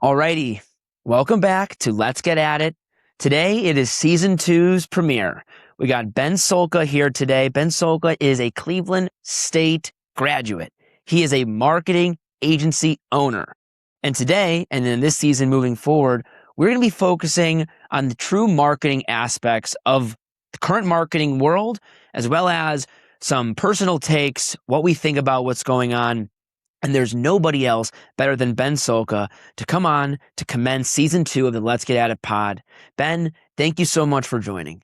Alrighty, welcome back to Let's Get At It. Today it is season 2's premiere. We got Ben Sulka here today. Ben Sulka is a Cleveland State graduate. He is a marketing agency owner. And today, and then this season moving forward, we're going to be focusing on the true marketing aspects of the current marketing world, as well as some personal takes, what we think about what's going on. And there's nobody else better than Ben Sulka to come on to commence season 2 of the Let's Get At It pod. Ben, thank you so much for joining.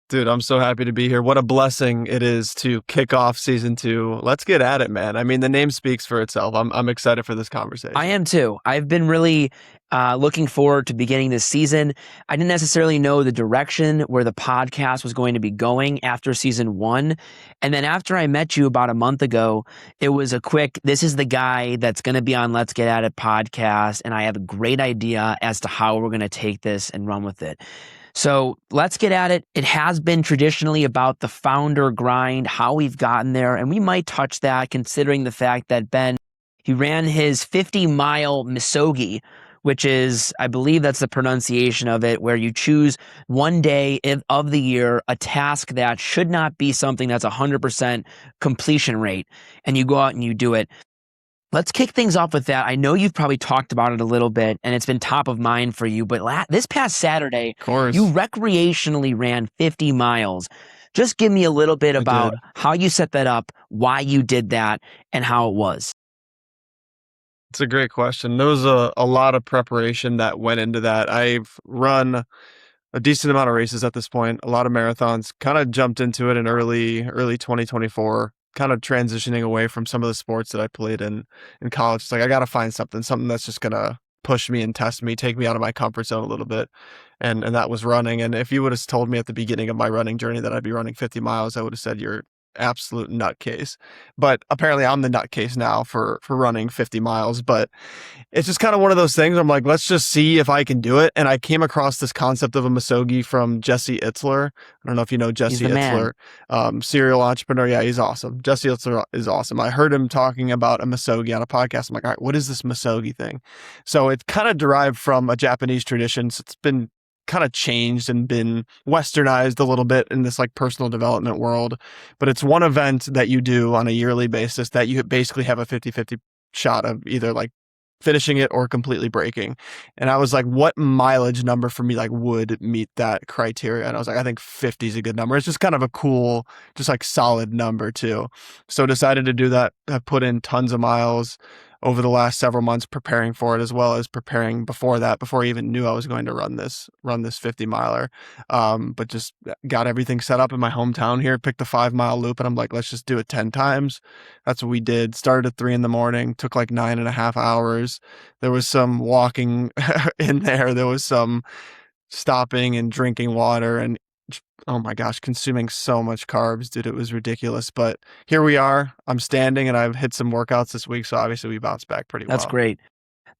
Dude, I'm so happy to be here. What a blessing it is to kick off season 2. Let's get at it, man. I mean, the name speaks for itself. I'm excited for this conversation. I am too. I've been really looking forward to beginning this season. I didn't necessarily know the direction where the podcast was going to be going after season 1. And then after I met you about a month ago, it was a quick, this is the guy that's going to be on Let's Get At It podcast. And I have a great idea as to how we're going to take this and run with it. So let's get at it. It has been traditionally about the founder grind, how we've gotten there. And we might touch that considering the fact that Ben, he ran his 50-mile Misogi, which is, I believe that's the pronunciation of it, where you choose one day of the year, a task that should not be something that's 100% completion rate. And you go out and you do it. Let's kick things off with that. I know you've probably talked about it a little bit, and it's been top of mind for you, but this past Saturday, you recreationally ran 50 miles. Just give me a little bit about how you set that up, why you did that, and how it was. It's a great question. There was a lot of preparation that went into that. I've run a decent amount of races at this point, a lot of marathons, kind of jumped into it in early 2024. Kind of transitioning away from some of the sports that I played in college. It's like, I got to find something that's just going to push me and test me, take me out of my comfort zone a little bit. And that was running. And if you would have told me at the beginning of my running journey that I'd be running 50 miles, I would have said you're absolute nutcase. But apparently I'm the nutcase now for running 50 miles. But it's just kind of one of those things where I'm like, let's just see if I can do it. And I came across this concept of a Misogi from Jesse Itzler. I don't know if you know Jesse Itzler, serial entrepreneur. Yeah, he's awesome. Jesse Itzler is awesome. I heard him talking about a Misogi on a podcast. I'm like, all right, what is this Misogi thing? So it kind of derived from a Japanese tradition. So it's been kind of changed and been westernized a little bit in this like personal development world. But it's one event that you do on a yearly basis that you basically have a 50-50 shot of either like finishing it or completely breaking. And I was like, what mileage number for me like would meet that criteria? And I was like, I think 50 is a good number. It's just kind of a cool, just like solid number too. So decided to do that. I put in tons of miles over the last several months preparing for it, as well as preparing before that, before I even knew I was going to run this 50 miler. But just got everything set up in my hometown here, picked a 5-mile loop, and I'm like, let's just do it 10 times. That's what we did. Started at 3 a.m, took like 9.5 hours. There was some walking in there. There was some stopping and drinking water, and oh my gosh, consuming so much carbs, dude. It was ridiculous. But here we are. I'm standing and I've hit some workouts this week. So obviously we bounced back pretty well. That's great.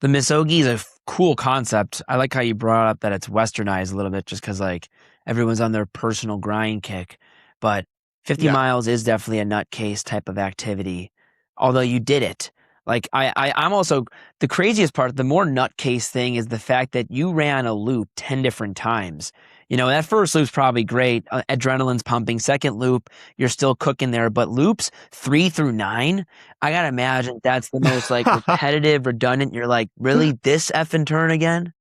The Misogi is a cool concept. I like how you brought up that it's westernized a little bit just because like everyone's on their personal grind kick. But 50 miles is definitely a nutcase type of activity. Although you did it. Like I'm also, the craziest part, the more nutcase thing is the fact that you ran a loop 10 different times. You know, that first loop's probably great. Adrenaline's pumping. Second loop, you're still cooking there. But loops 3 through 9, I got to imagine that's the most like repetitive, redundant. You're like, really this effing turn again?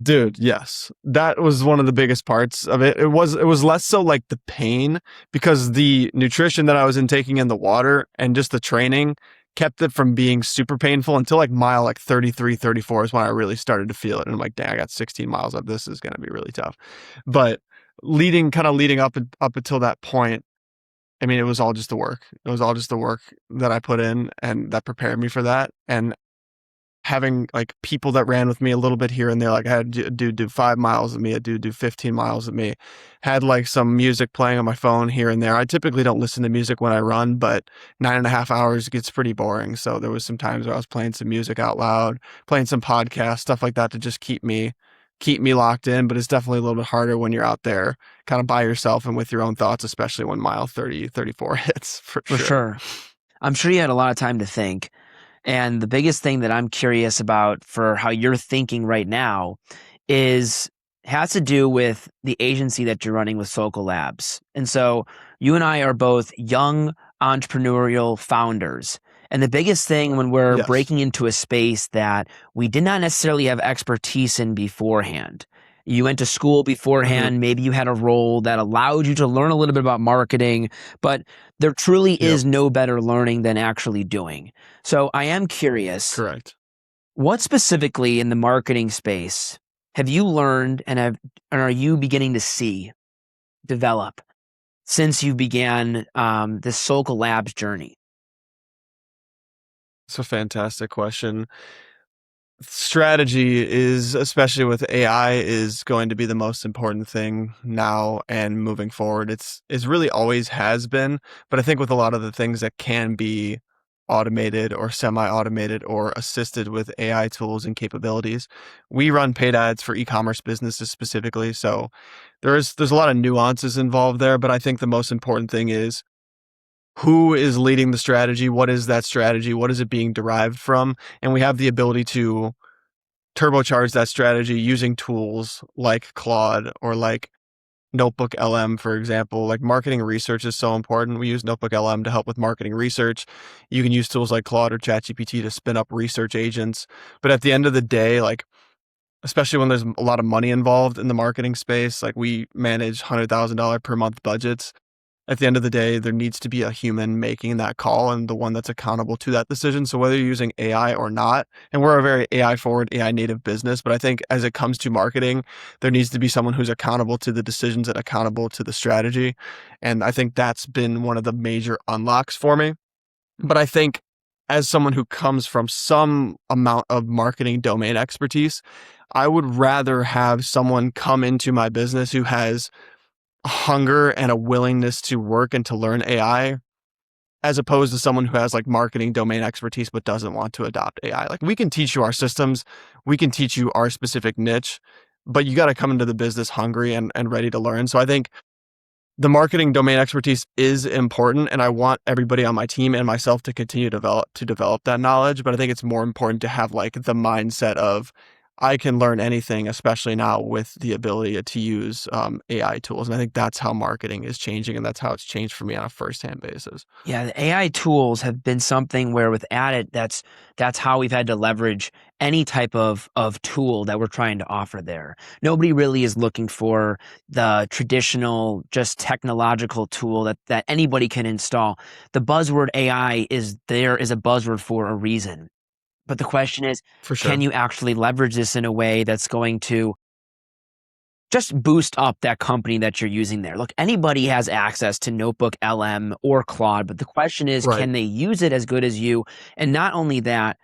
Dude, yes. That was one of the biggest parts of it. It was less so like the pain, because the nutrition that I was intaking in the water and just the training kept it from being super painful until like mile like 33, 34 is when I really started to feel it. And I'm like, dang, I got 16 miles of this is going to be really tough. But leading up until that point, I mean, it was all just the work. It was all just the work that I put in and that prepared me for that. And having like people that ran with me a little bit here and there, like I had a dude do 5 miles with me, a dude do 15 miles with me, had like some music playing on my phone here and there. I typically don't listen to music when I run, but 9.5 hours gets pretty boring. So there was some times where I was playing some music out loud, playing some podcasts, stuff like that to just keep me locked in. But it's definitely a little bit harder when you're out there kind of by yourself and with your own thoughts, especially when mile 30, 34 hits for sure. I'm sure you had a lot of time to think. And the biggest thing that I'm curious about for how you're thinking right now is has to do with the agency that you're running with Socal Labs. And so you and I are both young entrepreneurial founders. And the biggest thing when we're Yes. breaking into a space that we did not necessarily have expertise in beforehand. You went to school Hmm. beforehand, maybe you had a role that allowed you to learn a little bit about marketing, but there truly Yep. is no better learning than actually doing. So I am curious, Correct. what specifically in the marketing space have you learned and are you beginning to see develop since you began this Socal Labs journey? It's a fantastic question. Strategy is, especially with AI, is going to be the most important thing now and moving forward. It's really always has been, but I think with a lot of the things that can be automated or semi-automated or assisted with AI tools and capabilities, we run paid ads for e-commerce businesses specifically. So there's a lot of nuances involved there, but I think the most important thing is who is leading the strategy? What is that strategy? What is it being derived from? And we have the ability to turbocharge that strategy using tools like Claude or like Notebook LM, for example. Like marketing research is so important. We use Notebook LM to help with marketing research. You can use tools like Claude or ChatGPT to spin up research agents. But at the end of the day, like, especially when there's a lot of money involved in the marketing space, like we manage $100,000 per month budgets. At the end of the day, there needs to be a human making that call and the one that's accountable to that decision. So whether you're using AI or not, and we're a very AI forward, AI native business, but I think as it comes to marketing, there needs to be someone who's accountable to the decisions and accountable to the strategy. And I think that's been one of the major unlocks for me. But I think as someone who comes from some amount of marketing domain expertise, I would rather have someone come into my business who has a hunger and a willingness to work and to learn AI as opposed to someone who has like marketing domain expertise but doesn't want to adopt AI. Like we can teach you our systems, we can teach you our specific niche, but you got to come into the business hungry and ready to learn. So I think the marketing domain expertise is important and I want everybody on my team and myself to continue to develop that knowledge, but I think it's more important to have like the mindset of I can learn anything, especially now with the ability to use AI tools. And I think that's how marketing is changing and that's how it's changed for me on a firsthand basis. Yeah, the AI tools have been something where with Addit, that's how we've had to leverage any type of tool that we're trying to offer there. Nobody really is looking for the traditional, just technological tool that anybody can install. The buzzword AI is a buzzword for a reason. But the question is, For can sure. you actually leverage this in a way that's going to just boost up that company that you're using there? Look, anybody has access to Notebook LM or Claude, but the question is, Right. can they use it as good as you? And not only that,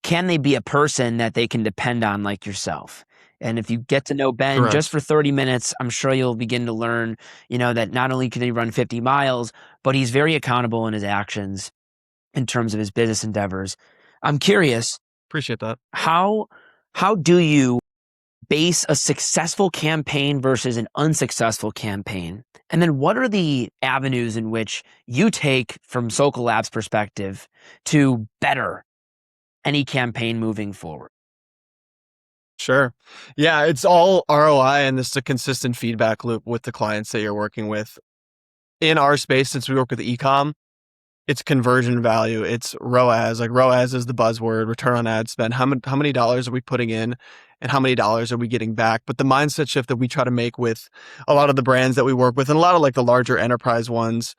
can they be a person that they can depend on like yourself? And if you get to know Ben just Correct. for 30 minutes, I'm sure you'll begin to learn, that not only can he run 50 miles, but he's very accountable in his actions in terms of his business endeavors. I'm curious, Appreciate that. how how do you base a successful campaign versus an unsuccessful campaign? And then what are the avenues in which you take from Socal Labs perspective to better any campaign moving forward? Sure. Yeah, it's all ROI and this is a consistent feedback loop with the clients that you're working with. In our space, since we work with ecom, it's conversion value. It's ROAS. Like ROAS is the buzzword, return on ad spend. How many dollars are we putting in and how many dollars are we getting back? But the mindset shift that we try to make with a lot of the brands that we work with and a lot of like the larger enterprise ones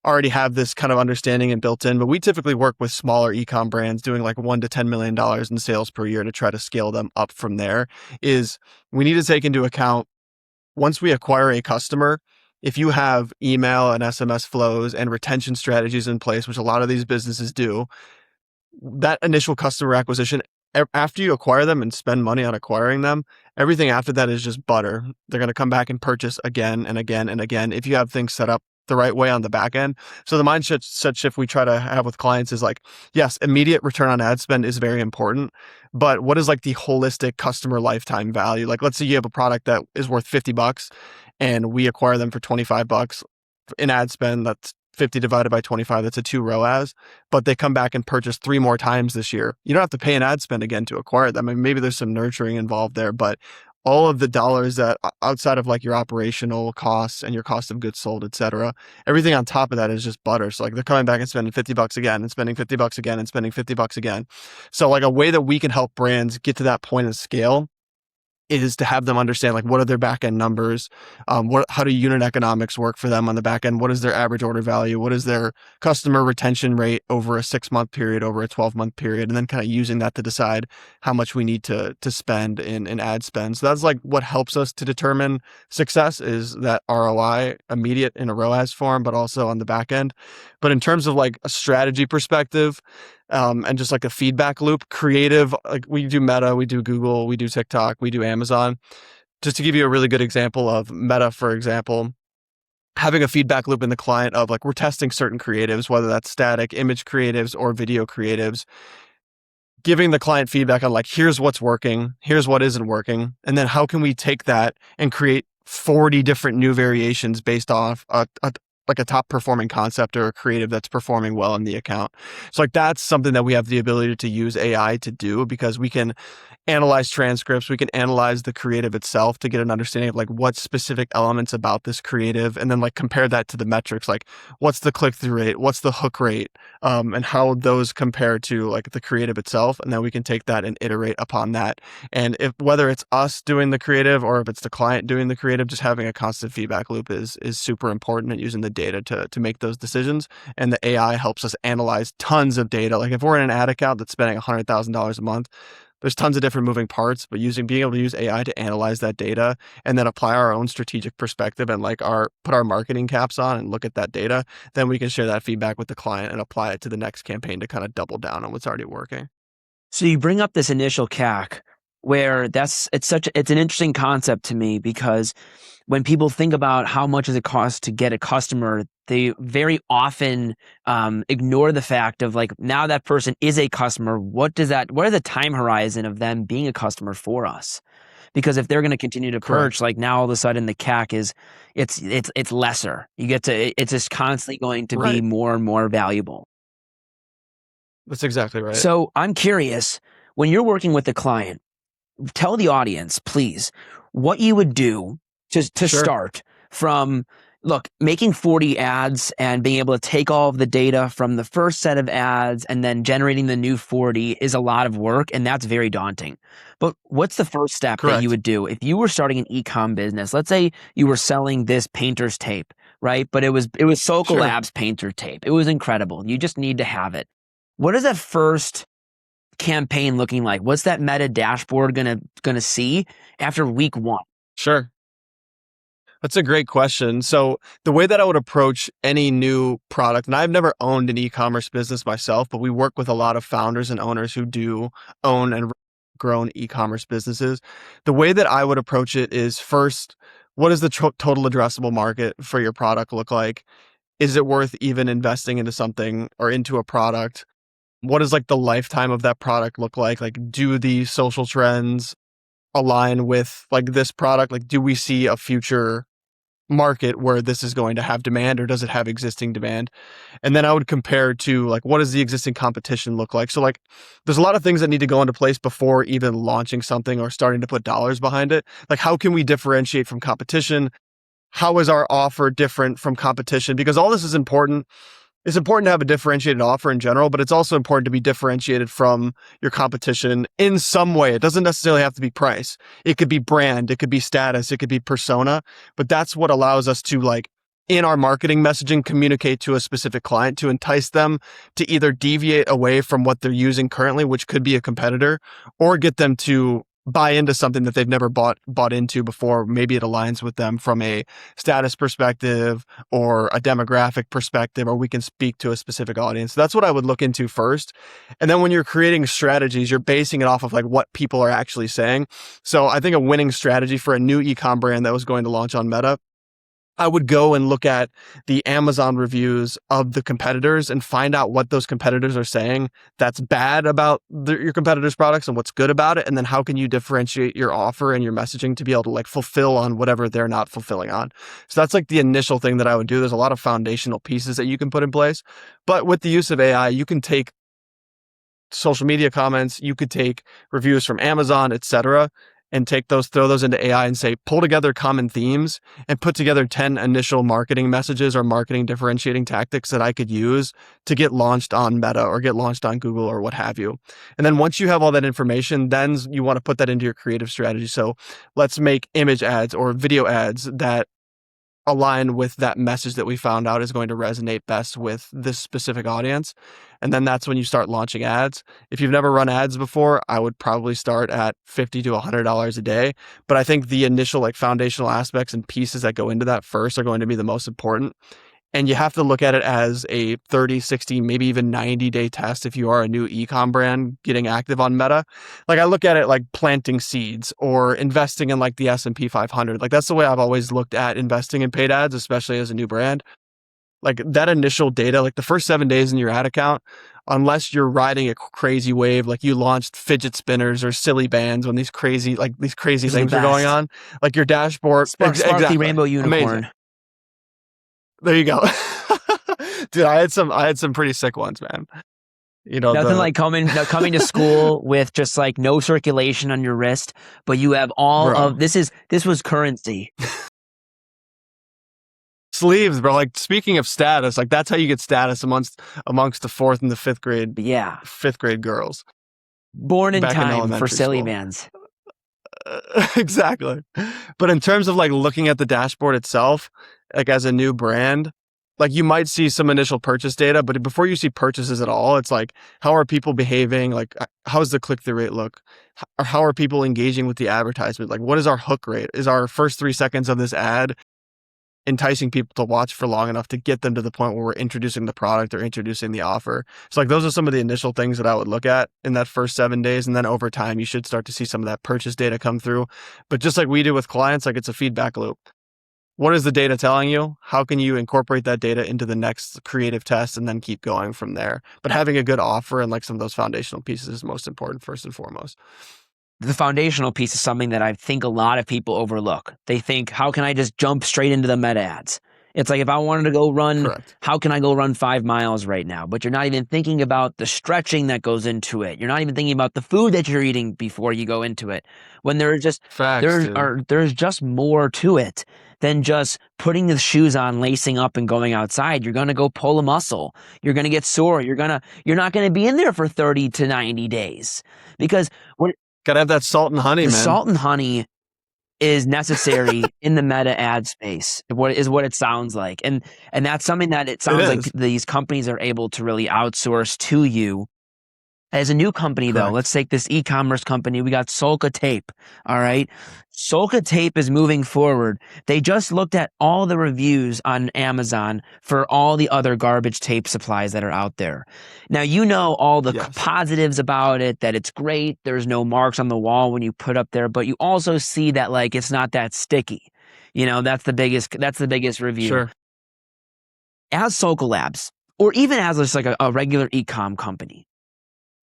already have this kind of understanding and built in. But we typically work with smaller ecom brands doing like $1 to $10 million in sales per year to try to scale them up from there. Is we need to take into account once we acquire a customer, if you have email and SMS flows and retention strategies in place, which a lot of these businesses do, that initial customer acquisition, after you acquire them and spend money on acquiring them, everything after that is just butter. They're going to come back and purchase again and again and again if you have things set up the right way on the back end. So the mindset set shift we try to have with clients is like, yes, immediate return on ad spend is very important, but what is like the holistic customer lifetime value? Like, let's say you have a product that is worth $50 and we acquire them for $25 in ad spend. That's 50 divided by 25, that's a 2 ROAS, but they come back and purchase 3 more times this year. You don't have to pay an ad spend again to acquire them. I mean, maybe there's some nurturing involved there, but all of the dollars that outside of like your operational costs and your cost of goods sold, et cetera, everything on top of that is just butter. So like they're coming back and spending $50 again and spending $50 again and spending $50 again. So like a way that we can help brands get to that point of scale is to have them understand like what are their back end numbers, how do unit economics work for them on the back end, what is their average order value, what is their customer retention rate over a 6-month period, over a 12-month period, and then kind of using that to decide how much we need to spend in ad spend. So that's like what helps us to determine success is that ROI immediate in a ROAS form, but also on the back end. But in terms of like a strategy perspective, and just like a feedback loop, creative, like we do Meta, we do Google, we do TikTok, we do Amazon. Just to give you a really good example of Meta, for example, having a feedback loop in the client of like, we're testing certain creatives, whether that's static image creatives or video creatives, giving the client feedback on like, here's what's working, here's what isn't working. And then how can we take that and create 40 different new variations based off like a top performing concept or a creative that's performing well in the account. So like that's something that we have the ability to use AI to do because we can analyze transcripts, we can analyze the creative itself to get an understanding of like what specific elements about this creative and then like compare that to the metrics, like what's the click-through rate, what's the hook rate, and how those compare to like the creative itself. And then we can take that and iterate upon that. And if whether it's us doing the creative or if it's the client doing the creative, just having a constant feedback loop is super important and using the data to make those decisions. And the AI helps us analyze tons of data. Like if we're in an ad account that's spending $100,000 a month, there's tons of different moving parts, but being able to use AI to analyze that data and then apply our own strategic perspective and like put our marketing caps on and look at that data, then we can share that feedback with the client and apply it to the next campaign to kind of double down on what's already working. So you bring up this initial CAC where it's an interesting concept to me because when people think about how much does it cost to get a customer, they very often ignore the fact of like, now that person is a customer, what are the time horizon of them being a customer for us? Because if they're going to continue to Correct. purge, like now all of a sudden the CAC it's lesser. It's just constantly going to be Right. more and more valuable. That's exactly right. So I'm curious, when you're working with the client, tell the audience, please, what you would do to Sure. start from, look, making 40 ads and being able to take all of the data from the first set of ads and then generating the new 40 is a lot of work, and that's very daunting. But what's the first step that you Correct. would do if you were starting an e-com business? Let's say you were selling this painter's tape, right? But it was Sulka Sure. Labs painter tape. It was incredible. You just need to have it. What is that first campaign looking like? What's that meta dashboard gonna see after week 1? Sure. That's a great question. So the way that I would approach any new product, and I've never owned an e-commerce business myself, but we work with a lot of founders and owners who do own and grown e-commerce businesses. The way that I would approach it is first, what does the total addressable market for your product look like? Is it worth even investing into something or into a product? What does like the lifetime of that product look like? Like, do the social trends align with like this product? Like, do we see a future market where this is going to have demand or does it have existing demand? And then I would compare to like, what does the existing competition look like? So like, there's a lot of things that need to go into place before even launching something or starting to put dollars behind it. Like, how can we differentiate from competition? How is our offer different from competition? Because all this is important. It's important to have a differentiated offer in general, but it's also important to be differentiated from your competition in some way. It doesn't necessarily have to be price. It could be brand, it could be status, it could be persona, but that's what allows us to like in our marketing messaging communicate to a specific client to entice them to either deviate away from what they're using currently, which could be a competitor, or get them to buy into something that they've never bought into before. Maybe it aligns with them from a status perspective or a demographic perspective, or we can speak to a specific audience. That's what I would look into first. And then when you're creating strategies, you're basing it off of like what people are actually saying. So I think a winning strategy for a new e-com brand that was going to launch on Meta I would go and look at the Amazon reviews of the competitors and find out what those competitors are saying that's bad about your competitors' products and what's good about it. And then how can you differentiate your offer and your messaging to be able to like fulfill on whatever they're not fulfilling on. So that's like the initial thing that I would do. There's a lot of foundational pieces that you can put in place. But with the use of AI, you can take social media comments, you could take reviews from Amazon, etc., and take those, throw those into AI and say, pull together common themes and put together 10 initial marketing messages or marketing differentiating tactics that I could use to get launched on Meta or get launched on Google or what have you. And then once you have all that information, then you want to put that into your creative strategy. So let's make image ads or video ads that align with that message that we found out is going to resonate best with this specific audience. And then that's when you start launching ads. If you've never run ads before, I would probably start at $50 to $100 a day. But I think the initial like foundational aspects and pieces that go into that first are going to be the most important. And you have to look at it as a 30, 60, maybe even 90-day test if you are a new e-com brand getting active on Meta. Like I look at it like planting seeds or investing in like the S&P 500. Like that's the way I've always looked at investing in paid ads, especially as a new brand. Like that initial data, like the first 7 days in your ad account, unless you're riding a crazy wave, like you launched fidget spinners or silly bands when these crazy Those are the things are going best. on, like your dashboard. Sparkly Exactly. rainbow Amazing. unicorn. There you go. Dude, I had some pretty sick ones, man. You know, Nothing like coming to school with just like no circulation on your wrist, but you have all of bro, this was currency. sleeves, bro. Like speaking of status, like that's how you get status amongst the fourth and the But yeah, fifth grade girls born in back in time for elementary silly school. mans. Exactly. But in terms of like looking at the dashboard itself, like as a new brand, like you might see some initial purchase data, but before you see purchases at all, it's like, how are people behaving? Like, how's the click through rate look? Or how are people engaging with the advertisement? Like, what is our hook rate? Is our first 3 seconds of this ad enticing people to watch for long enough to get them to the point where we're introducing the product or introducing the offer? So like those are some of the initial things that I would look at in that first 7 days. And then over time, you should start to see some of that purchase data come through. But just like we do with clients, like it's a feedback loop. What is the data telling you? How can you incorporate that data into the next creative test and then keep going from there? But having a good offer and like some of those foundational pieces is most important first and foremost. The foundational piece is something that I think a lot of people overlook. They think, how can I just jump straight into the meta ads? It's like if I wanted to go run, Correct. how can I go run 5 miles right now? But you're not even thinking about the stretching that goes into it. You're not even thinking about the food that you're eating before you go into it. When Facts, dude. there's just more to it than just putting the shoes on, lacing up, and going outside. You're gonna go pull a muscle. You're gonna get sore. You're not gonna be in there for 30 to 90 days because when Gotta have that salt and honey, the man. salt and honey is necessary in the meta ad space. What it sounds like, and that's something that it It sounds like is. these companies are able to really outsource to you. As a new company, though, Correct. let's take this e-commerce company. We got Sulka Tape. All right. Sulka Tape is moving forward. They just looked at all the reviews on Amazon for all the other garbage tape supplies that are out there. Now, you know all the Yes. positives about it, that it's great. There's no marks on the wall when you put up there, but you also see that like it's not that sticky. You know, that's the biggest review. Sure. As Sulka Labs, or even as just like a regular e-com company,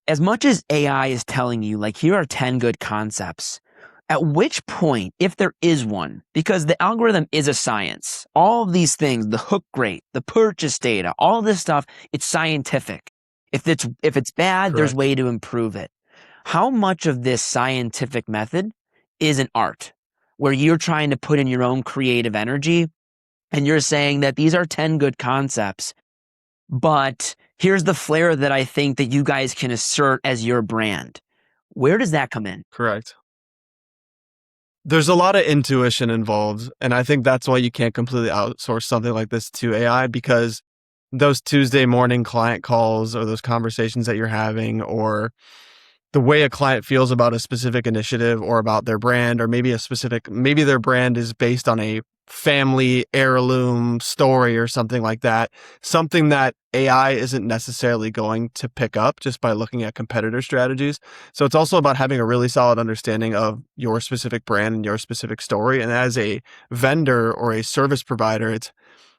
as much as AI is telling you, like, here are 10 good concepts, at which point, if there is one, because the algorithm is a science, all of these things, the hook rate, the purchase data, all this stuff, it's scientific. If it's bad, there's Correct. way to improve it. How much of this scientific method is an art where you're trying to put in your own creative energy and you're saying that these are 10 good concepts, but here's the flair that I think that you guys can assert as your brand. Where does that come in? Correct. There's a lot of intuition involved. And I think that's why you can't completely outsource something like this to AI, because those Tuesday morning client calls or those conversations that you're having, or the way a client feels about a specific initiative or about their brand, or maybe their brand is based on a family heirloom story or something like that, something that AI isn't necessarily going to pick up just by looking at competitor strategies. So it's also about having a really solid understanding of your specific brand and your specific story. And as a vendor or a service provider, it's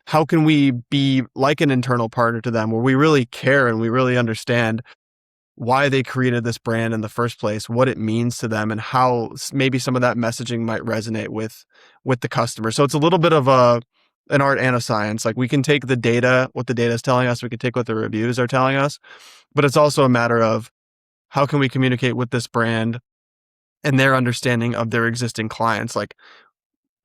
how can we be like an internal partner to them where we really care and we really understand why they created this brand in the first place, what it means to them, and how maybe some of that messaging might resonate with the customer. So it's a little bit of an art and a science. Like we can take the data, what the data is telling us, we can take what the reviews are telling us, but it's also a matter of how can we communicate with this brand and their understanding of their existing clients. Like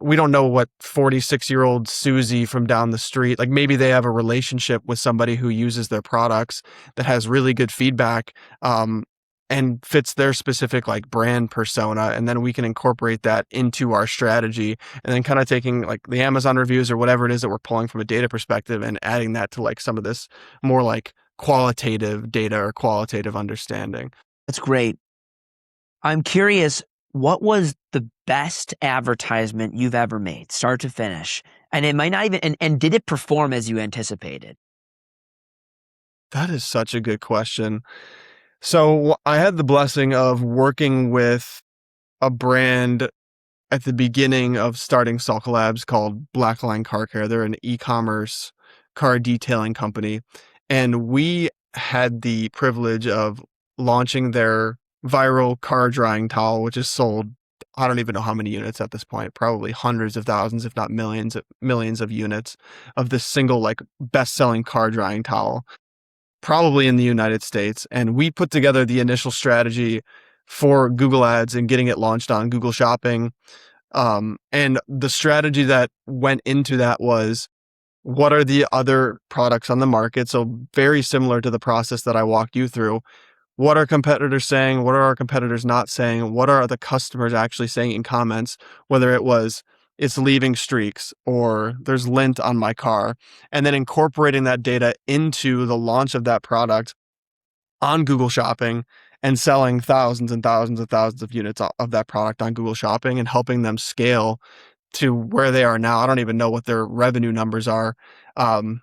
we don't know what 46-year-old Susie from down the street, like maybe they have a relationship with somebody who uses their products that has really good feedback, and fits their specific like brand persona. And then we can incorporate that into our strategy and then kind of taking like the Amazon reviews or whatever it is that we're pulling from a data perspective and adding that to like some of this more like qualitative data or qualitative understanding. That's great. I'm curious, what was the best advertisement you've ever made, start to finish? And it might not even, and did it perform as you anticipated? That is such a good question. So I had the blessing of working with a brand at the beginning of starting Sulka Labs called Blackline Car Care. They're an e-commerce car detailing company. And we had the privilege of launching their viral car drying towel, which is sold, I don't even know how many units at this point, probably hundreds of thousands, if not millions of units of this single like best-selling car drying towel, probably in the United States. And we put together the initial strategy for Google Ads and getting it launched on Google Shopping. And the strategy that went into that was, what are the other products on the market? So very similar to the process that I walked you through. What are competitors saying? What are our competitors not saying? What are the customers actually saying in comments? Whether it was, it's leaving streaks or there's lint on my car, and then incorporating that data into the launch of that product on Google Shopping and selling thousands and thousands and thousands of units of that product on Google Shopping and helping them scale to where they are now. I don't even know what their revenue numbers are, in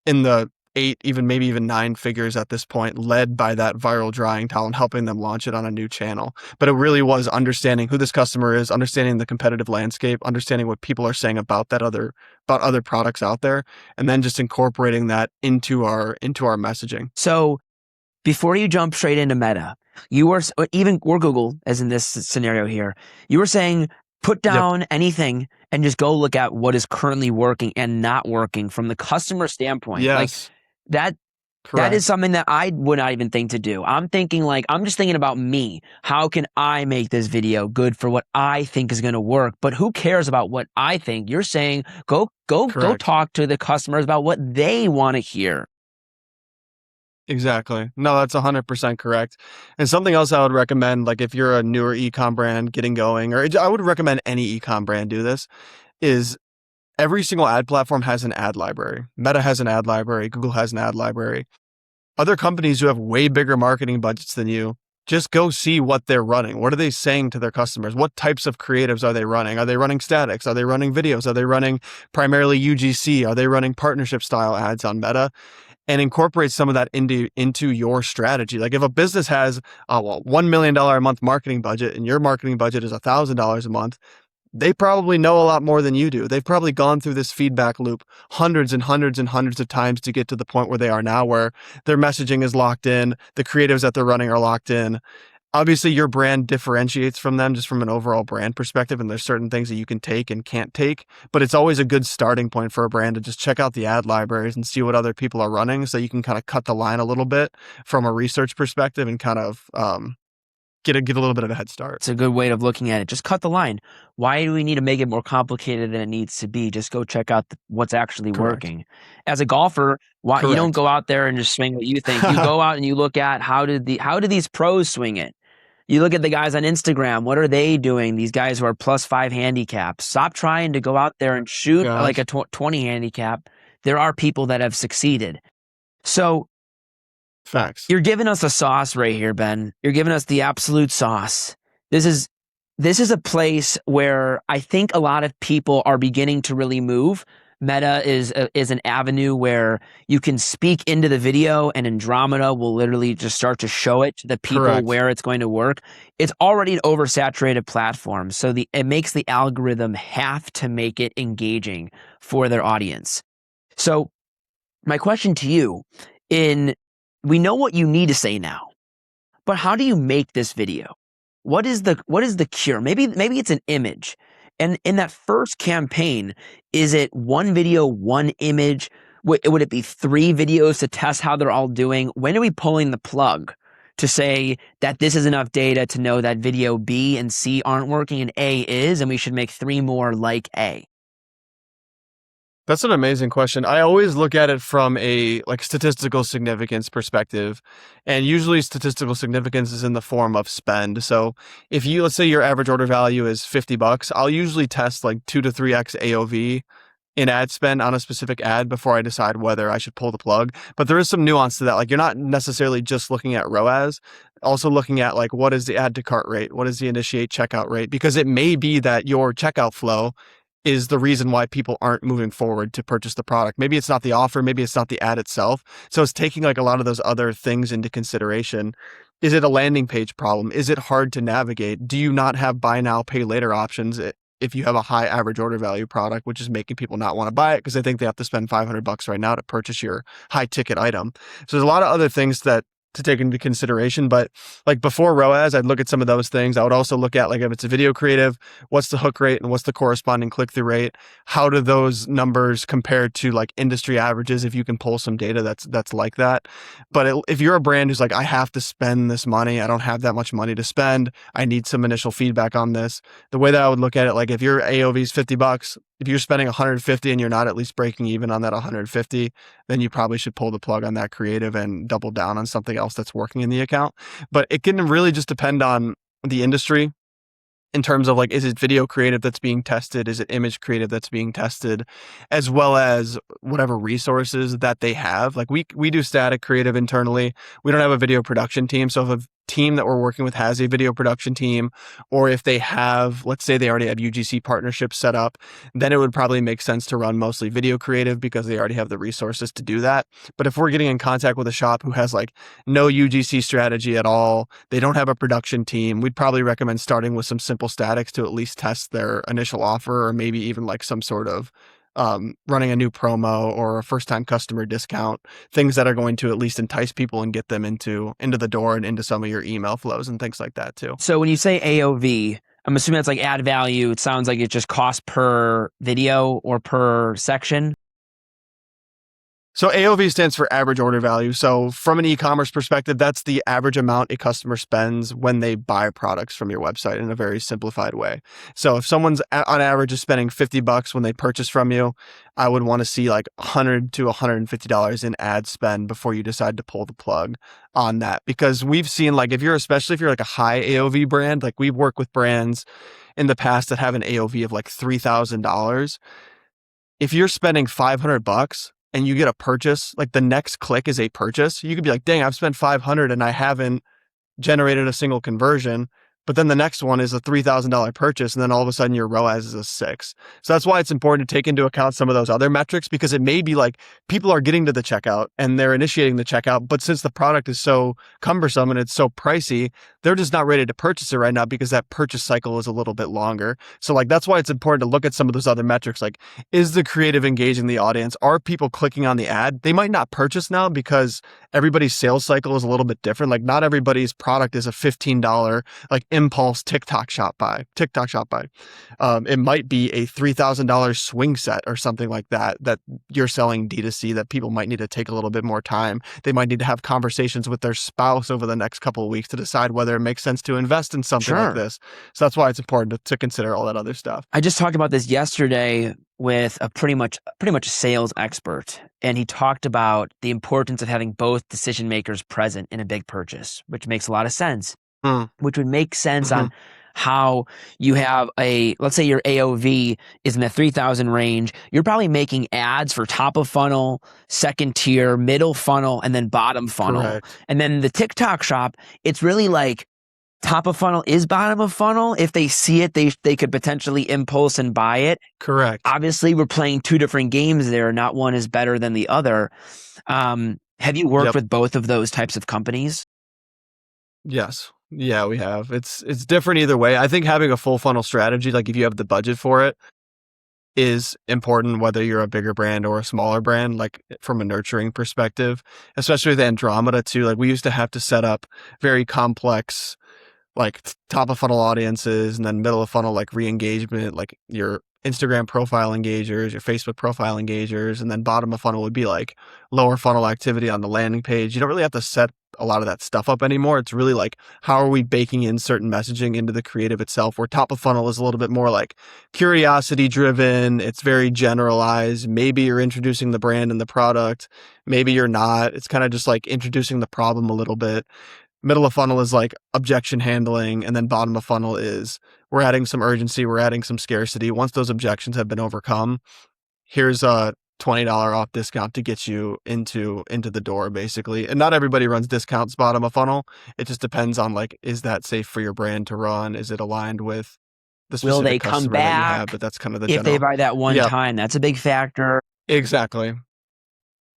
the 8, even maybe even 9 figures at this point, led by that viral drying towel and helping them launch it on a new channel. But it really was understanding who this customer is, understanding the competitive landscape, understanding what people are saying about other products out there, and then just incorporating that into our messaging. So before you jump straight into Meta, you were even or Google, as in this scenario here, you were saying put Yep. down anything and just go look at what is currently working and not working from the customer standpoint. Like Yes. that that is Correct. something that I would not even think to do. I'm thinking like, I'm just thinking about me. How can I make this video good for what I think is going to work? But who cares about what I think? You're saying go Correct. talk to the customers about what they want to hear. Exactly. No, that's 100% correct. And something else I would recommend, like if you're a newer ecom brand getting going, or I would recommend any ecom brand do this, is every single ad platform has an ad library. Meta has an ad library. Google has an ad library. Other companies who have way bigger marketing budgets than you, just go see what they're running. What are they saying to their customers? What types of creatives are they running? Are they running statics? Are they running videos? Are they running primarily UGC? Are they running partnership style ads on Meta? And incorporate some of that into your strategy. Like if a business has $1 million a month marketing budget and your marketing budget is $1,000 a month, they probably know a lot more than you do. They've probably gone through this feedback loop hundreds and hundreds and hundreds of times to get to the point where they are now, where their messaging is locked in, the creatives that they're running are locked in. Obviously, your brand differentiates from them just from an overall brand perspective, and there's certain things that you can take and can't take, but it's always a good starting point for a brand to just check out the ad libraries and see what other people are running so you can kind of cut the line a little bit from a research perspective and kind of get a little bit of a head start. It's a good way of looking at it. Just cut the line. Why do we need to make it more complicated than it needs to be? Just go check out what's actually Correct. working. As a golfer, why you don't Correct. go out there and just swing what you think. You go out and you look at how did these pros swing it? You look at the guys on Instagram. What are they doing? These guys who are +5 handicaps. Stop trying to go out there and shoot like Gosh. a 20 handicap. There are people that have succeeded. So Facts. You're giving us a sauce right here, Ben. You're giving us the absolute sauce. This is this is a place where I think a lot of people are beginning to really move. Meta is an avenue where you can speak into the video, and Andromeda will literally just start to show it to the people Correct. where it's going to work. It's already an oversaturated platform, so it makes the algorithm have to make it engaging for their audience. So my question to you, in we know what you need to say now, but how do you make this video? What is the cure? Maybe it's an image. And in that first campaign, is it one video, one image? Would it be three videos to test how they're all doing? When are we pulling the plug to say that this is enough data to know that video B and C aren't working and A is, and we should make three more like A? That's an amazing question. I always look at it from a like statistical significance perspective, and usually statistical significance is in the form of spend. So if you, let's say your average order value is $50, I'll usually test like 2 to 3x AOV in ad spend on a specific ad before I decide whether I should pull the plug. But there is some nuance to that. Like, you're not necessarily just looking at ROAS, also looking at like, what is the add to cart rate? What is the initiate checkout rate? Because it may be that your checkout flow is the reason why people aren't moving forward to purchase the product. Maybe it's not the offer, maybe it's not the ad itself. So it's taking like a lot of those other things into consideration. Is it a landing page problem? Is it hard to navigate? Do you not have buy now, pay later options if you have a high average order value product, which is making people not want to buy it because they think they have to spend $500 right now to purchase your high ticket item? So there's a lot of other things that to take into consideration, but like before ROAS, I'd look at some of those things. I would also look at like if it's a video creative, what's the hook rate and what's the corresponding click-through rate? How do those numbers compare to like industry averages if you can pull some data that's like that? But if you're a brand who's like, I have to spend this money, I don't have that much money to spend, I need some initial feedback on this. The way that I would look at it, like if your AOV is $50, if you're spending 150 and you're not at least breaking even on that 150, then you probably should pull the plug on that creative and double down on something else that's working in the account. But it can really just depend on the industry in terms of like, is it video creative that's being tested? Is it image creative that's being tested? As well as whatever resources that they have. Like we do static creative internally. We don't have a video production team. So if a team that we're working with has a video production team, or if they have, let's say they already have UGC partnerships set up, then it would probably make sense to run mostly video creative because they already have the resources to do that. But if we're getting in contact with a shop who has like no UGC strategy at all, they don't have a production team, we'd probably recommend starting with some simple statics to at least test their initial offer, or maybe even like some sort of running a new promo or a first-time customer discount, things that are going to at least entice people and get them into the door and into some of your email flows and things like that too. So when you say AOV, I'm assuming that's like add value. It sounds like it's just cost per video or per section. So AOV stands for average order value. So from an e-commerce perspective, that's the average amount a customer spends when they buy products from your website in a very simplified way. So if someone's on average is spending $50 when they purchase from you, I would want to see like $100 to $150 in ad spend before you decide to pull the plug on that. Because we've seen like, especially if you're like a high AOV brand, like we've worked with brands in the past that have an AOV of like $3,000. If you're spending $500 and you get a purchase, like the next click is a purchase, you could be like, dang, I've spent 500 and I haven't generated a single conversion. But then the next one is a $3,000 purchase. And then all of a sudden your ROAS is a 6. So that's why it's important to take into account some of those other metrics, because it may be like people are getting to the checkout and they're initiating the checkout. But since the product is so cumbersome and it's so pricey, they're just not ready to purchase it right now because that purchase cycle is a little bit longer. So like, that's why it's important to look at some of those other metrics. Like, is the creative engaging the audience? Are people clicking on the ad? They might not purchase now because everybody's sales cycle is a little bit different. Like, not everybody's product is a $15 like impulse TikTok shop buy. It might be a $3,000 swing set or something like that you're selling D2C that people might need to take a little bit more time. They might need to have conversations with their spouse over the next couple of weeks to decide whether it makes sense to invest in something like this. So that's why it's important to consider all that other stuff. I just talked about this yesterday with a pretty much a sales expert, and he talked about the importance of having both decision makers present in a big purchase, which makes a lot of sense. Which would make sense on how you have let's say your AOV is in the 3,000 range. You're probably making ads for top of funnel, second tier, middle funnel, and then bottom funnel. Correct. And then the TikTok shop, it's really like top of funnel is bottom of funnel. If they see it, they could potentially impulse and buy it. Correct. Obviously, we're playing two different games there. Not one is better than the other. Have you worked Yep. with both of those types of companies? Yes. Yeah, we have. It's different either way. I think having a full funnel strategy, like if you have the budget for it, is important whether you're a bigger brand or a smaller brand, like from a nurturing perspective, especially with Andromeda too. Like we used to have to set up very complex like top of funnel audiences and then middle of funnel like re-engagement, like your Instagram profile engagers, your Facebook profile engagers, and then bottom of funnel would be like lower funnel activity on the landing page. You don't really have to set a lot of that stuff up anymore. It's really like how are we baking in certain messaging into the creative itself, where top of funnel is a little bit more like curiosity driven. It's very generalized. Maybe you're introducing the brand and the product, maybe you're not. It's kind of just like introducing the problem a little bit. Middle of funnel is like objection handling, and then bottom of funnel is we're adding some urgency, we're adding some scarcity. Once those objections have been overcome, here's a $20 off discount to get you into the door, basically. And not everybody runs discounts bottom of funnel. It just depends on like, is that safe for your brand to run? Is it aligned with the Will they specific come customer that you have? back But that's kind of the if they general. buy that one Yep, time? That's a big factor. exactly.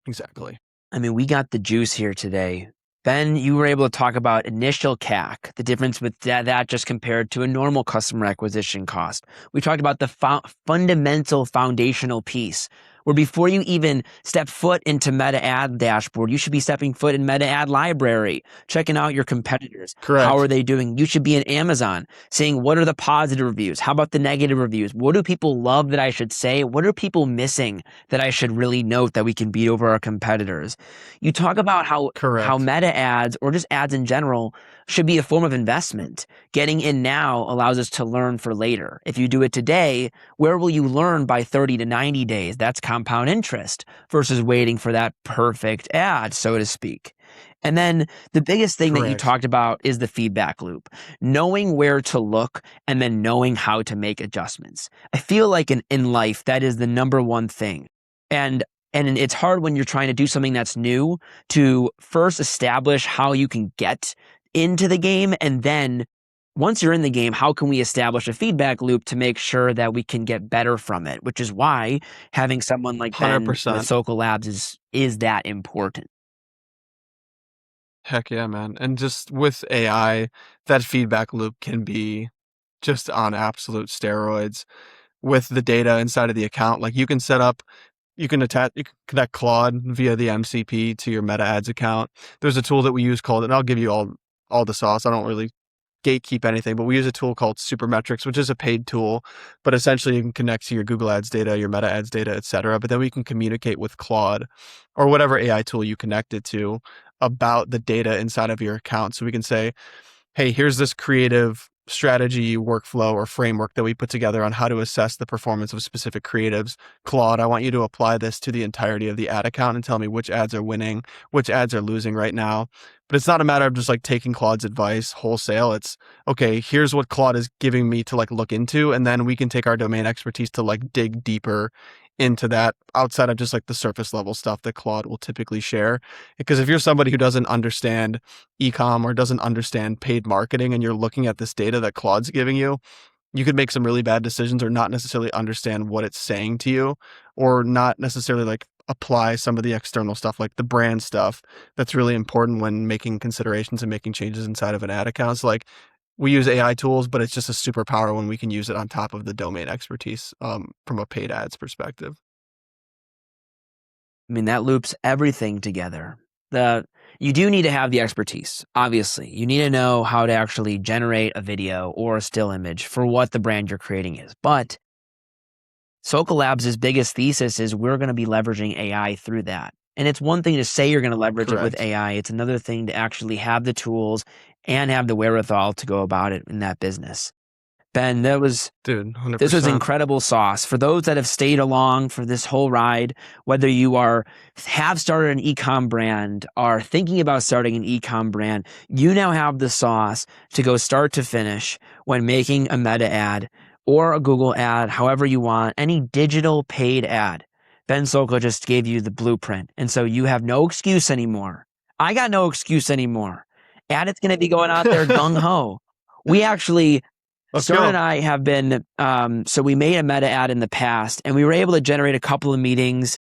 Exactly. I mean, we got the juice here today. Ben, you were able to talk about initial CAC, the difference with that just compared to a normal customer acquisition cost. We talked about the fundamental foundational piece, where before you even step foot into Meta Ad Dashboard, you should be stepping foot in Meta Ad Library, checking out your competitors. How are Correct. they doing? You should be in Amazon, seeing what are the positive reviews? How about the negative reviews? What do people love that I should say? What are people missing that I should really note that we can beat over our competitors? You talk about how Correct. meta ads or just ads in general should be a form of investment. Getting in now allows us to learn for later. If you do it today, where will you learn by 30 to 90 days? That's compound interest versus waiting for that perfect ad, so to speak. And then the biggest thing that you Correct. talked about is the feedback loop, knowing where to look and then knowing how to make adjustments. I feel like in life, that is the number one thing. And and it's hard when you're trying to do something that's new to first establish how you can get into the game. And then once you're in the game, how can we establish a feedback loop to make sure that we can get better from it? Which is why having someone like Ben with 100%. Soka Labs is that important. Heck yeah, man. And just with AI, that feedback loop can be just on absolute steroids with the data inside of the account. Like you can connect Claude via the MCP to your Meta Ads account. There's a tool that we use called, and I'll give you all the sauce. I don't really gatekeep anything, but we use a tool called Supermetrics, which is a paid tool, but essentially you can connect to your Google Ads data, your Meta Ads data, et cetera. But then we can communicate with Claude or whatever AI tool you connect it to about the data inside of your account. So we can say, hey, here's this creative strategy, workflow, or framework that we put together on how to assess the performance of specific creatives. Claude, I want you to apply this to the entirety of the ad account and tell me which ads are winning, which ads are losing right now. But it's not a matter of just like taking Claude's advice wholesale. It's okay, here's what Claude is giving me to like look into. And then we can take our domain expertise to like dig deeper into that outside of just like the surface level stuff that Claude will typically share. Because if you're somebody who doesn't understand ecom or doesn't understand paid marketing and you're looking at this data that Claude's giving you could make some really bad decisions or not necessarily understand what it's saying to you or not necessarily like apply some of the external stuff like the brand stuff that's really important when making considerations and making changes inside of an ad account. So like we use AI tools, but it's just a superpower when we can use it on top of the domain expertise from a paid ads perspective. I mean, that loops everything together. You do need to have the expertise, obviously. You need to know how to actually generate a video or a still image for what the brand you're creating is. But Soka Labs' biggest thesis is we're going to be leveraging AI through that. And it's one thing to say you're going to leverage it with Correct. AI. It's another thing to actually have the tools and have the wherewithal to go about it in that business. Ben, Dude, this was 100%. incredible sauce. For those that have stayed along for this whole ride, whether you have started an ecom brand, are thinking about starting an ecom brand, you now have the sauce to go start to finish when making a Meta ad or a Google ad, however you want, any digital paid ad. Ben Sulka just gave you the blueprint. And so you have no excuse anymore. I got no excuse anymore. It's going to be going out there gung ho. We actually Let's Stern and go. I have been, so we made a Meta ad in the past and we were able to generate a couple of meetings,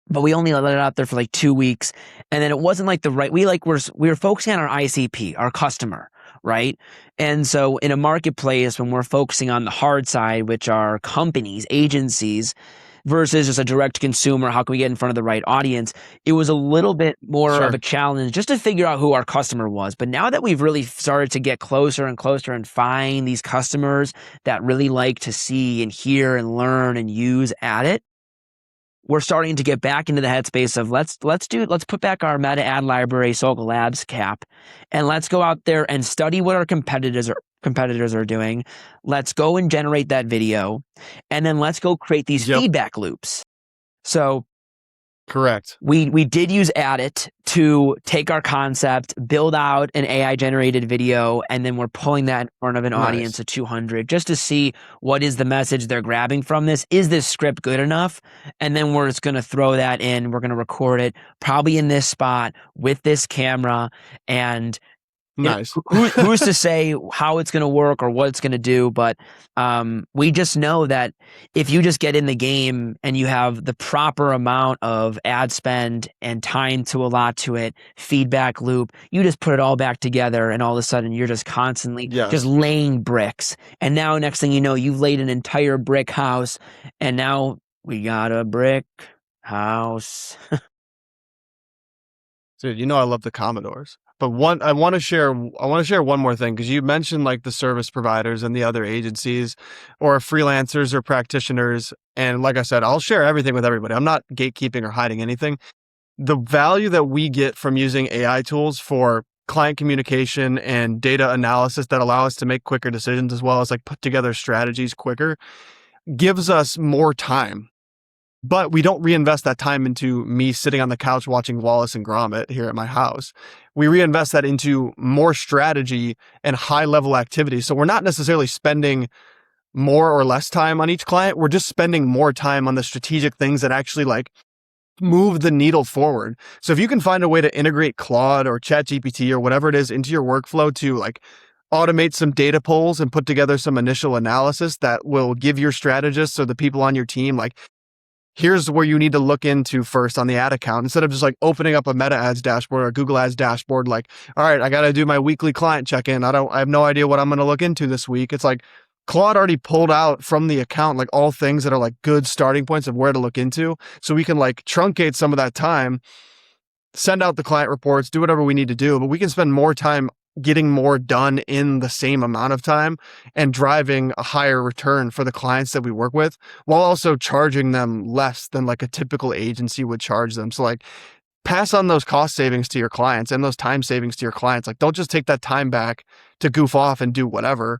but we only let it out there for like 2 weeks. And then it wasn't like we were focusing on our ICP, our customer, right? And so in a marketplace, when we're focusing on the hard side, which are companies, agencies, versus just a direct consumer, how can we get in front of the right audience? It was a little bit more of a Sure. challenge just to figure out who our customer was. But now that we've really started to get closer and closer and find these customers that really like to see and hear and learn and use at it, we're starting to get back into the headspace of let's put back our Meta ad library, Sulka Labs cap, and let's go out there and study what our competitors are doing. Let's go and generate that video, and then let's go create these Yep. feedback loops. So Correct. we did use Addit to take our concept, build out an AI generated video, and then we're pulling that in front of an audience Nice. of 200 just to see what is the message they're grabbing from this. Is this script good enough? And then we're just going to throw that in. We're going to record it probably in this spot with this camera, and Nice. who's to say how it's going to work or what it's going to do? But we just know that if you just get in the game and you have the proper amount of ad spend and time to allot to it, feedback loop, you just put it all back together, and all of a sudden you're just constantly just Yes. laying bricks. And now next thing you know, you've laid an entire brick house, and now we got a brick house. Dude, I love the Commodores. But I want to share one more thing, because you mentioned like the service providers and the other agencies or freelancers or practitioners. And like I said, I'll share everything with everybody. I'm not gatekeeping or hiding anything. The value that we get from using AI tools for client communication and data analysis that allow us to make quicker decisions, as well as like put together strategies quicker, gives us more time. But we don't reinvest that time into me sitting on the couch watching Wallace and Gromit here at my house. We reinvest that into more strategy and high level activity. So we're not necessarily spending more or less time on each client. We're just spending more time on the strategic things that actually like move the needle forward. So if you can find a way to integrate Claude or ChatGPT or whatever it is into your workflow to like automate some data pulls and put together some initial analysis that will give your strategists or the people on your team like, here's where you need to look into first on the ad account, instead of just like opening up a Meta Ads dashboard or a Google Ads dashboard. Like, all right, I got to do my weekly client check-in. I have no idea what I'm going to look into this week. It's like Claude already pulled out from the account, like all things that are like good starting points of where to look into. So we can like truncate some of that time, send out the client reports, do whatever we need to do, but we can spend more time getting more done in the same amount of time and driving a higher return for the clients that we work with, while also charging them less than like a typical agency would charge them. So like pass on those cost savings to your clients and those time savings to your clients. Like don't just take that time back to goof off and do whatever.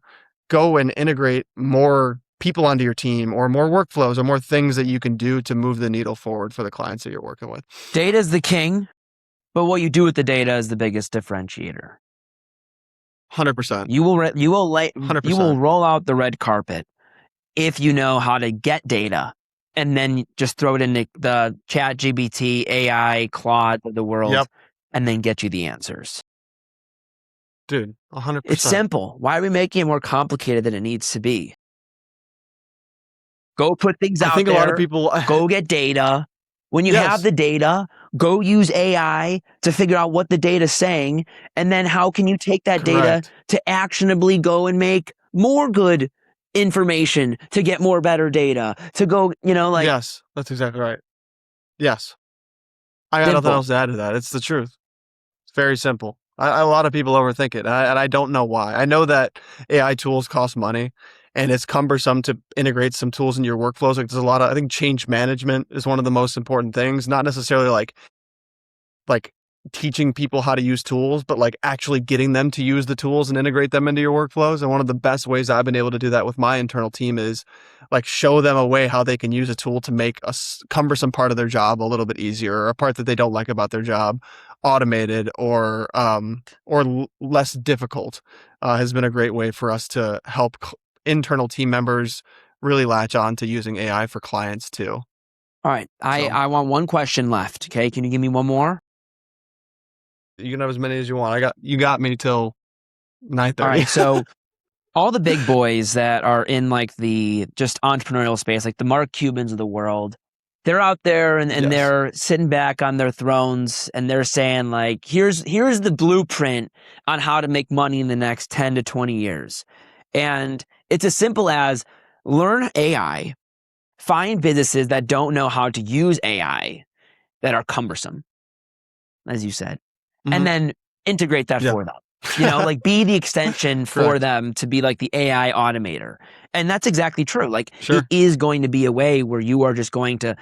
Go and integrate more people onto your team or more workflows or more things that you can do to move the needle forward for the clients that you're working with. Data is the king, but what you do with the data is the biggest differentiator. 100%. You will you will 100%. roll out the red carpet if you know how to get data and then just throw it in the ChatGPT, AI, Claude of the world, Yep. and then get you the answers. Dude, 100%. It's simple. Why are we making it more complicated than it needs to be? Go put things I out think there. a lot of people Go get data. When you Yes. have the data, go use AI to figure out what the data's saying, and then how can you take that data Correct. to actionably go and make more good information to get more better data to go, Yes, that's exactly right. Yes. I got nothing simple. else to add to that. It's the truth. It's very simple. A lot of people overthink it, and I don't know why. I know that AI tools cost money, and it's cumbersome to integrate some tools in your workflows. Like there's a lot of, I think change management is one of the most important things, not necessarily like teaching people how to use tools, but like actually getting them to use the tools and integrate them into your workflows. And one of the best ways I've been able to do that with my internal team is like show them a way how they can use a tool to make a cumbersome part of their job a little bit easier, or a part that they don't like about their job automated, or less difficult. Has been a great way for us to help internal team members really latch on to using AI for clients too. All right. So I want one question left. Okay. Can you give me one more? you can have as many as you want. You got me till All 9:30. right. So all the big boys that are in like the just entrepreneurial space, like the Mark Cubans of the world, they're out there and Yes. they're sitting back on their thrones and they're saying like, here's the blueprint on how to make money in the next 10 to 20 years. And it's as simple as learn AI, find businesses that don't know how to use AI that are cumbersome, as you said, and Hmm. then integrate that Yeah. for them. Like be the extension for Correct. them to be like the AI automator. And that's exactly true. Like it Sure. is going to be a way where you are just going to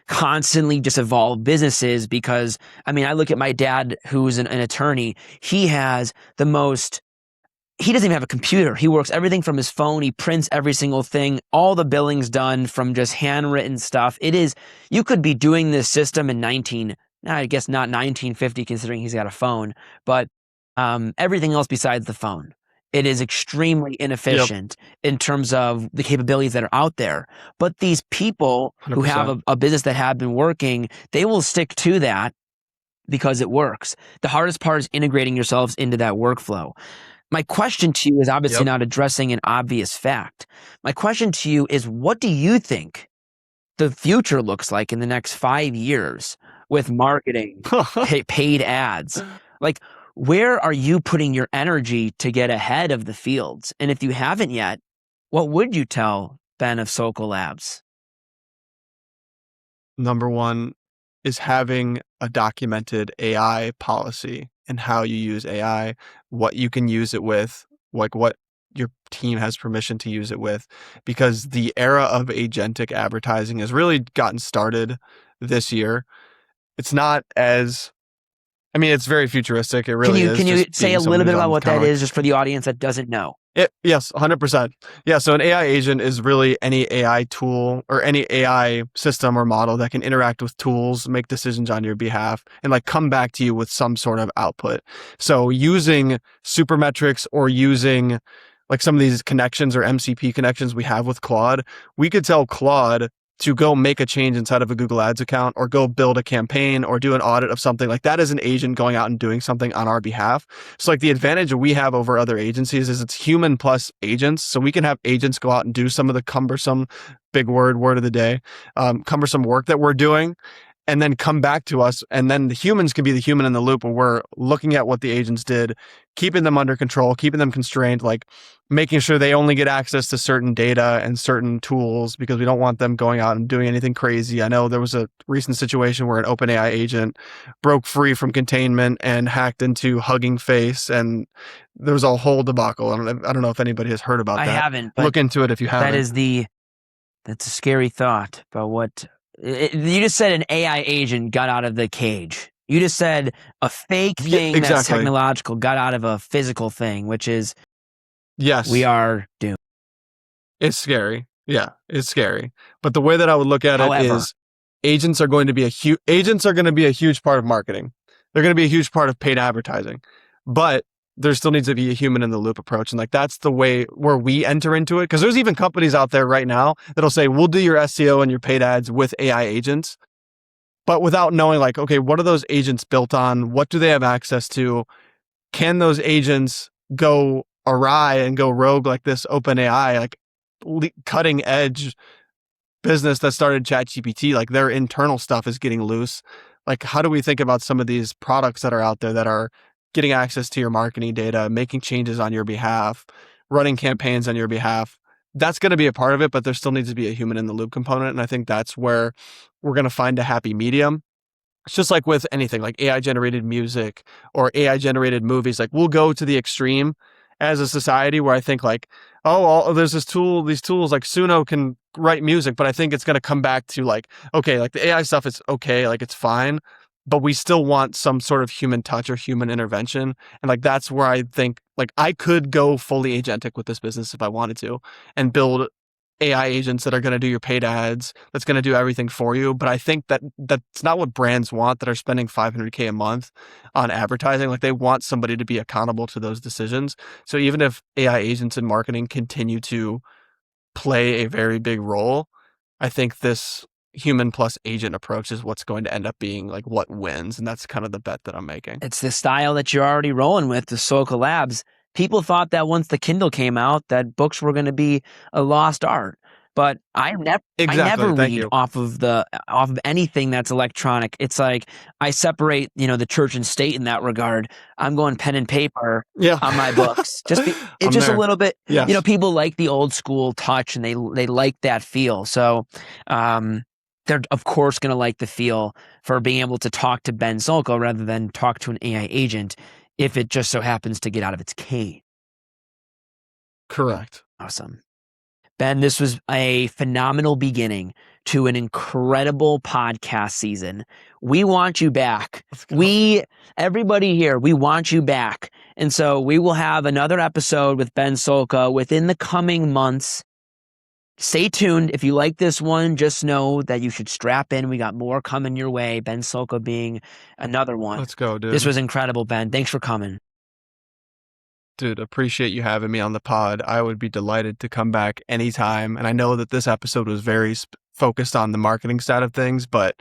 constantly just evolve businesses because I mean, I look at my dad who's an attorney. He doesn't even have a computer. He works everything from his phone. He prints every single thing. All the billing's done from just handwritten stuff. You could be doing this system in I guess not 1950 considering he's got a phone, but everything else besides the phone. It is extremely Yep. inefficient in terms of the capabilities that are out there. But these people who have 100%. a business that have been working, they will stick to that because it works. The hardest part is integrating yourselves into that workflow. My question to you is obviously Yep. not addressing an obvious fact. My question to you is what do you think the future looks like in the next 5 years with marketing, paid ads? Like, where are you putting your energy to get ahead of the fields? And if you haven't yet, what would you tell Ben of Sulka Labs? Number one is having a documented AI policy and how you use AI, what you can use it with, like what your team has permission to use it with, because the era of agentic advertising has really gotten started this year. It's not as, I mean, it's very futuristic. It Can really you is, can you just say being a someone little who's bit about on what kind that of like is just for the audience that doesn't know? Yes, 100%. Yeah, so an AI agent is really any AI tool or any AI system or model that can interact with tools, make decisions on your behalf, and like come back to you with some sort of output. So using supermetrics or using like some of these connections or MCP connections we have with Claude, we could tell Claude to go make a change inside of a Google Ads account or go build a campaign or do an audit of something. Like that is an agent going out and doing something on our behalf. So like the advantage we have over other agencies is it's human plus agents. So we can have agents go out and do some of the cumbersome, big word of the day, cumbersome work that we're doing, and then come back to us. And then the humans can be the human in the loop where we're looking at what the agents did, keeping them under control, keeping them constrained, like making sure they only get access to certain data and certain tools because we don't want them going out and doing anything crazy. I know there was a recent situation where an OpenAI agent broke free from containment and hacked into Hugging Face, and there was a whole debacle. I don't know if anybody has heard about I that. haven't, but Look into it if you that haven't. is that's a scary thought about you just said an AI agent got out of the cage. You just said a fake Yeah, thing that's exactly. technological got out of a physical thing, which is we Yes. are doomed. It's scary. Yeah, it's scary. But the way that I would look at it However, is agents are going to be a huge part of marketing. They're going to be a huge part of paid advertising. But there still needs to be a human in the loop approach. And like that's the way where we enter into it. Because there's even companies out there right now that'll say, we'll do your SEO and your paid ads with AI agents, but without knowing like, okay, what are those agents built on? What do they have access to? Can those agents go awry and go rogue like this OpenAI, like cutting edge business that started ChatGPT, like their internal stuff is getting loose. Like, how do we think about some of these products that are out there that are getting access to your marketing data, making changes on your behalf, running campaigns on your behalf? That's going to be a part of it, but there still needs to be a human in the loop component. And I think that's where we're going to find a happy medium. It's just like with anything like AI generated music or AI generated movies. Like we'll go to the extreme as a society where I think like, there's these tools like Suno can write music, but I think it's going to come back to like, okay, like the AI stuff is okay, like it's fine. but we still want some sort of human touch or human intervention. And like that's where I think like I could go fully agentic with this business if I wanted to and build AI agents that are going to do your paid ads, that's going to do everything for you. But I think that that's not what brands want that are spending $500K a month on advertising. Like they want somebody to be accountable to those decisions. So even if AI agents in marketing continue to play a very big role, I think this human plus agent approach is what's going to end up being like what wins. And that's kind of the bet that I'm making. It's the style that you're already rolling with, the Sulka Labs. People thought that once the Kindle came out, that books were going to be a lost art. But I never Exactly. Thank read you. off of anything that's electronic. It's like I separate, the church and state in that regard. I'm going pen and paper Yeah. on my books. It's I'm just a there. little bit, Yes. people like the old school touch and they like that feel. So, they're of course going to like the feel for being able to talk to Ben Sulka rather than talk to an AI agent if it just so happens to get out of its cage. Correct. Awesome. Ben, this was a phenomenal beginning to an incredible podcast season. We want you back. Let's go. Everybody here, we want you back. And so we will have another episode with Ben Sulka within the coming months. Stay tuned. If you like this one, just know that you should strap in. We got more coming your way. Ben Sulka being another one. Let's go, dude. This was incredible, Ben. Thanks for coming. Dude, appreciate you having me on the pod. I would be delighted to come back anytime. And I know that this episode was very focused on the marketing side of things, but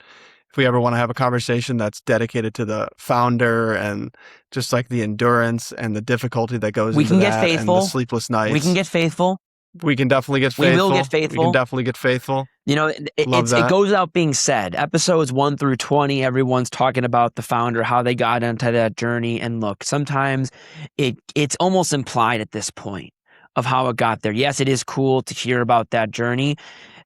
if we ever want to have a conversation that's dedicated to the founder and just like the endurance and the difficulty that goes into that and the sleepless nights. We can get faithful. We can definitely get faithful. We will get faithful. We can definitely get faithful. It goes without being said. Episodes 1 through 20, everyone's talking about the founder, how they got into that journey. And look, sometimes it's almost implied at this point of how it got there. Yes, it is cool to hear about that journey.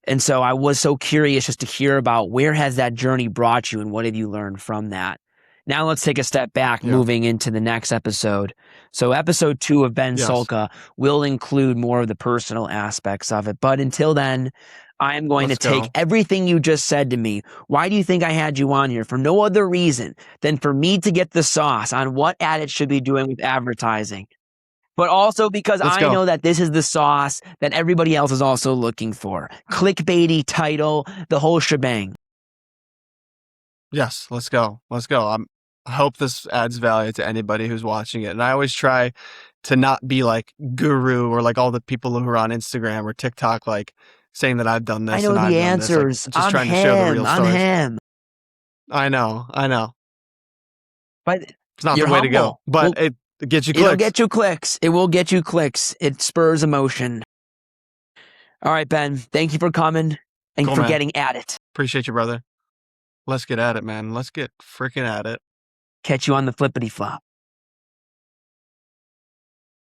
And so I was so curious just to hear about where has that journey brought you and what have you learned from that? Now let's take a step back, moving into the next episode. So episode 2 of Ben Sulka will include more of the personal aspects of it. But until then, I am going to take everything you just said to me. Why do you think I had you on here? For no other reason than for me to get the sauce on what ads should be doing with advertising. But also because I know that this is the sauce that everybody else is also looking for. Clickbaity title, the whole shebang. Yes, let's go. Let's go. I hope this adds value to anybody who's watching it. And I always try to not be like guru or like all the people who are on Instagram or TikTok, like saying that I've done this. I know the answers. Like, just trying to share the real stories. I'm him. I know. But it's not the way to go. But it gets you clicks. It'll get you clicks. It will get you clicks. It spurs emotion. All right, Ben. Thank you for coming and for getting at it. Appreciate you, brother. Let's get at it, man. Let's get freaking at it. Catch you on the flippity flop.